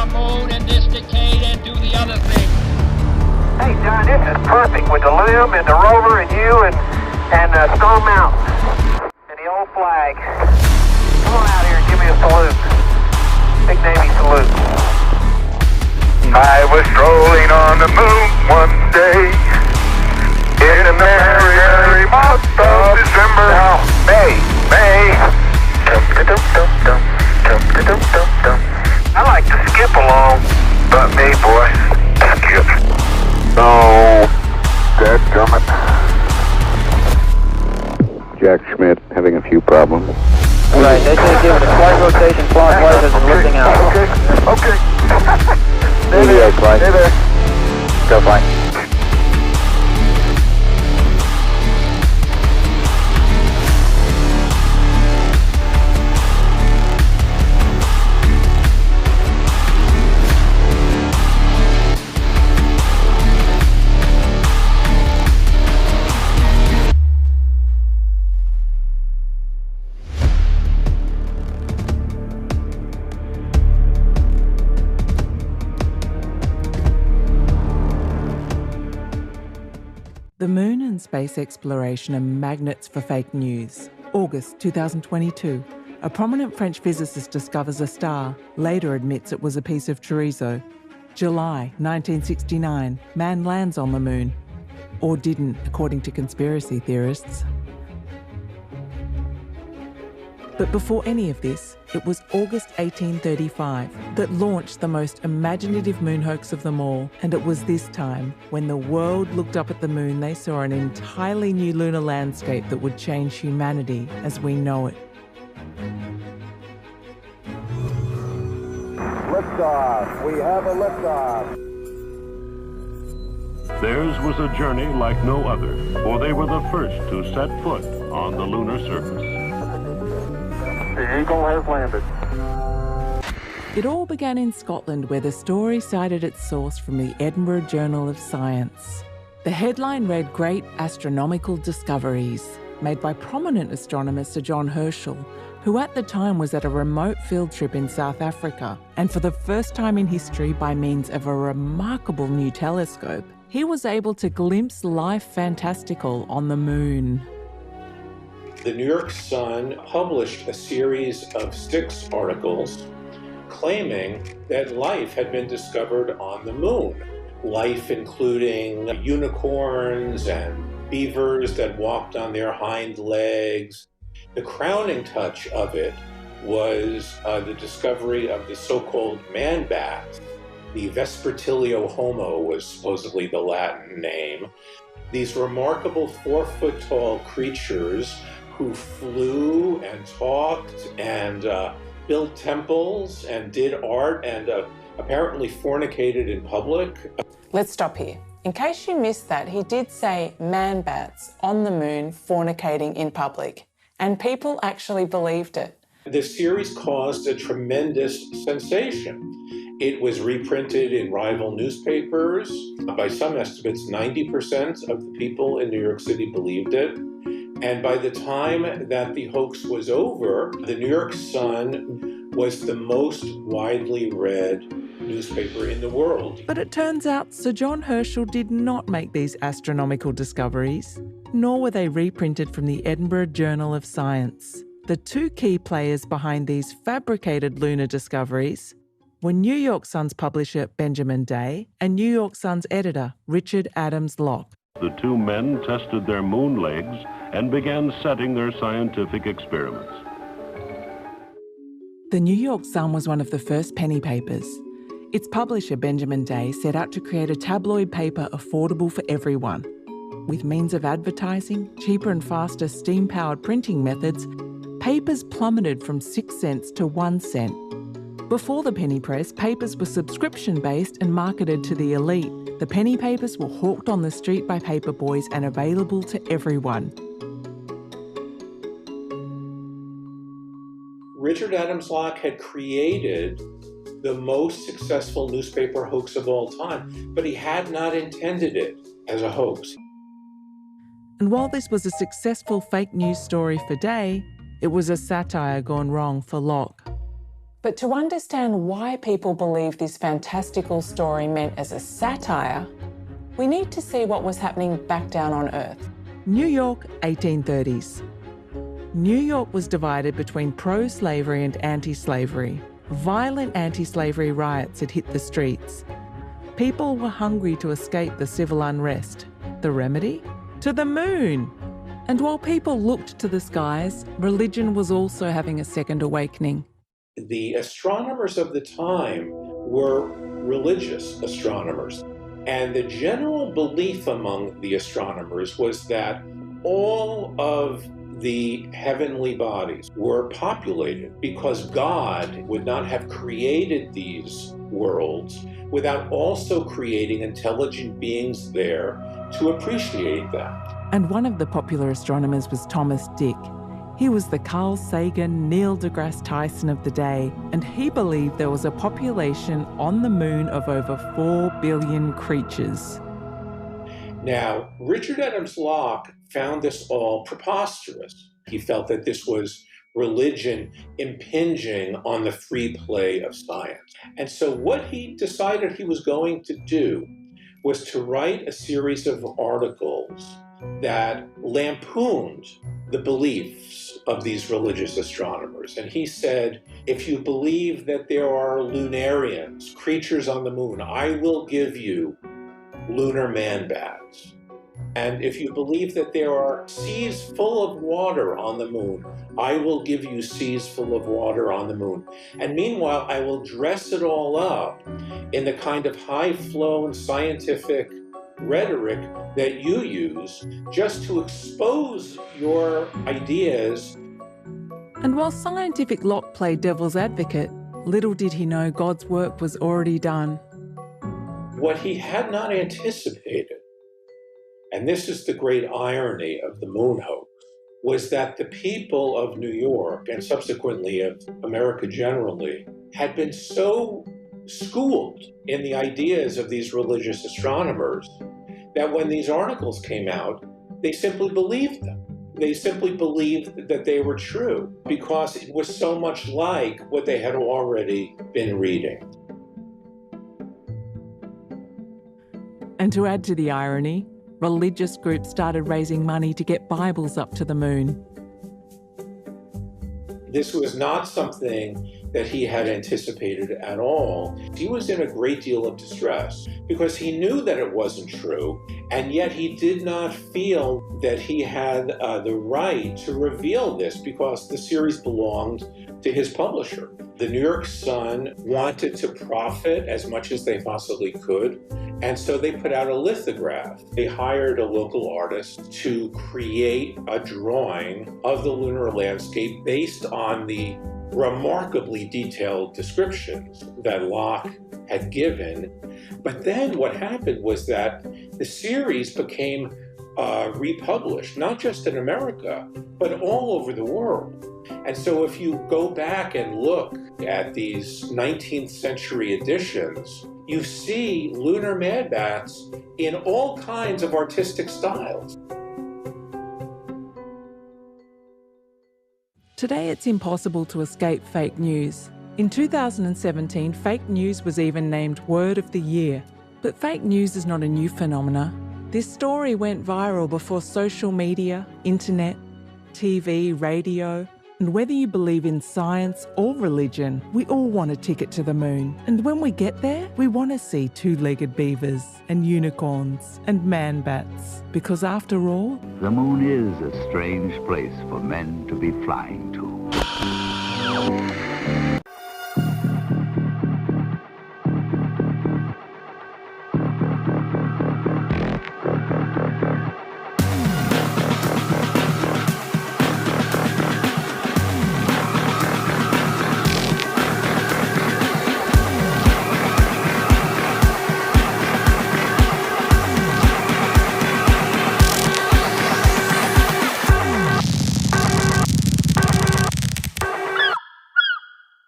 the moon in this decade and do the other thing. Hey, John, this is perfect with the loom and the rover and you and Stone Mountain and the old flag. Come on out here and give me a salute. Big Navy salute. I was strolling on the moon one day in the merry, merry month of December. Now, May. Dum-da-dum-dum-dum, dum-da-dum-dum-dum. I like to skip along. But me, boy, skip. Oh, dadgummit. Jack Schmidt having a few problems. Right, they should give it a slight rotation clockwise as it's lifting out. Okay. Stay there, Clyde. Stay there. Go fine. The moon and space exploration are magnets for fake news. August 2022. A prominent French physicist discovers a star, later admits it was a piece of chorizo. July 1969. Man lands on the moon. Or didn't, according to conspiracy theorists. But before any of this, it was August 1835 that launched the most imaginative moon hoax of them all, and it was this time, when the world looked up at the moon, they saw an entirely new lunar landscape that would change humanity as we know it. Liftoff. We have a liftoff. Theirs was a journey like no other, for they were the first to set foot on the lunar surface. The Eagle has landed. It all began in Scotland, where the story cited its source from the Edinburgh Journal of Science. The headline read Great Astronomical Discoveries, made by prominent astronomer Sir John Herschel, who at the time was at a remote field trip in South Africa, and for the first time in history, by means of a remarkable new telescope, he was able to glimpse life fantastical on the moon. The New York Sun published a series of 6 articles claiming that life had been discovered on the moon. Life including unicorns and beavers that walked on their hind legs. The crowning touch of it was the discovery of the so-called man bat. The Vespertilio homo was supposedly the Latin name. These remarkable 4-foot-tall creatures who flew and talked and built temples and did art and apparently fornicated in public. Let's stop here. In case you missed that, he did say man-bats on the moon fornicating in public, and people actually believed it. The series caused a tremendous sensation. It was reprinted in rival newspapers. By some estimates, 90% of the people in New York City believed it. And by the time that the hoax was over, the New York Sun was the most widely read newspaper in the world. But it turns out Sir John Herschel did not make these astronomical discoveries, nor were they reprinted from the Edinburgh Journal of Science. The 2 key players behind these fabricated lunar discoveries were New York Sun's publisher Benjamin Day and New York Sun's editor Richard Adams Locke. The 2 men tested their moon legs and began setting their scientific experiments. The New York Sun was one of the first penny papers. Its publisher, Benjamin Day, set out to create a tabloid paper affordable for everyone. With means of advertising, cheaper and faster steam-powered printing methods, papers plummeted from 6 cents to 1 cent. Before the penny press, papers were subscription-based and marketed to the elite. The penny papers were hawked on the street by paperboys and available to everyone. Richard Adams Locke had created the most successful newspaper hoax of all time, but he had not intended it as a hoax. And while this was a successful fake news story for Day, it was a satire gone wrong for Locke. But to understand why people believe this fantastical story meant as a satire, we need to see what was happening back down on Earth. New York, 1830s. New York was divided between pro-slavery and anti-slavery. Violent anti-slavery riots had hit the streets. People were hungry to escape the civil unrest. The remedy? To the moon! And while people looked to the skies, religion was also having a second awakening. The astronomers of the time were religious astronomers. And the general belief among the astronomers was that all of the heavenly bodies were populated because God would not have created these worlds without also creating intelligent beings there to appreciate them. And one of the popular astronomers was Thomas Dick. He was the Carl Sagan, Neil deGrasse Tyson of the day, and he believed there was a population on the moon of over 4 billion creatures. Now, Richard Adams Locke found this all preposterous. He felt that this was religion impinging on the free play of science. And so what he decided he was going to do was to write a series of articles that lampooned the beliefs of these religious astronomers. And he said, if you believe that there are lunarians, creatures on the moon, I will give you lunar man-bats. And if you believe that there are seas full of water on the moon, I will give you seas full of water on the moon. And meanwhile, I will dress it all up in the kind of high-flown scientific rhetoric that you use just to expose your ideas. And while scientific Locke played devil's advocate, little did he know God's work was already done. What he had not anticipated, and this is the great irony of the moon hoax, was that the people of New York, and subsequently of America generally, had been so schooled in the ideas of these religious astronomers that when these articles came out, they simply believed them. They simply believed that they were true because it was so much like what they had already been reading. And to add to the irony, religious groups started raising money to get Bibles up to the moon. This was not something that he had anticipated at all. He was in a great deal of distress because he knew that it wasn't true, and yet he did not feel that he had the right to reveal this because the series belonged to his publisher. The New York Sun wanted to profit as much as they possibly could, and so they put out a lithograph. They hired a local artist to create a drawing of the lunar landscape based on the remarkably detailed descriptions that Locke had given. But then what happened was that the series became republished, not just in America, but all over the world. And so if you go back and look at these 19th century editions, you see lunar man-bats in all kinds of artistic styles. Today, it's impossible to escape fake news. In 2017, fake news was even named Word of the Year. But fake news is not a new phenomena. This story went viral before social media, internet, TV, radio. And whether you believe in science or religion, we all want a ticket to the moon. And when we get there, we want to see two-legged beavers and unicorns and man-bats. Because after all, the moon is a strange place for men to be flying to.